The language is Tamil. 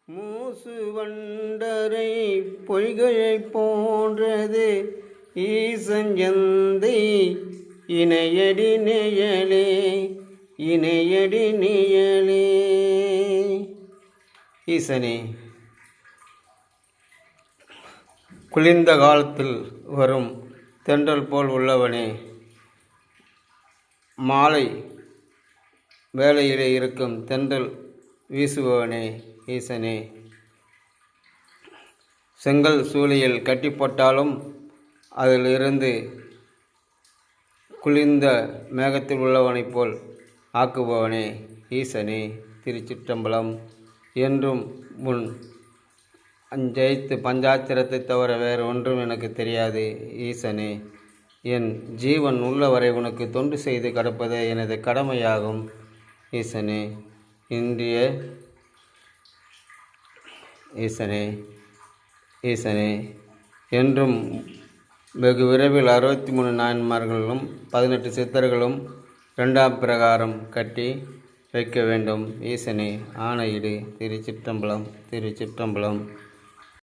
மூசு வண்டரை பொய்கையைப் போன்றது ஈசஞ்சந்தை இணையடி நிழலே இணையடி நிழலே. ஈசனே, குளிர்ந்த காலத்தில் வரும் தென்றல் போல் உள்ளவனே, மாலை வேளையிலே இருக்கும் தென்றல் வீசுபவனே, ஈசனே, செங்கல் சூளையில் கட்டி போட்டாலும் அதிலிருந்து குளிர்ந்த மேகத்தில் உள்ளவனைப் போல் ஆக்குபவனே, ஈசனே, திருச்சிற்றம்பலம். என்றும் உன் அஞ்செழுத்து பஞ்சாத்திரத்தை தவிர வேறு ஒன்றும் எனக்கு தெரியாது. ஈசனே, என் ஜீவன் உள்ளவரை உனக்கு தொண்டு செய்து கடப்பதே எனது கடமையாகும். ஈசனே, இன்றைய ஈசனே, ஈசனே, என்றும் வெகு விரைவில் 63 நாயன்மார்களும் 18 சித்தர்களும் 2ஆம் பிரகாரம் கட்டி வைக்க வேண்டும். ஈசனே, ஆணையிடு. திருச்சிற்றம்பலம், திருச்சிற்றம்பலம்.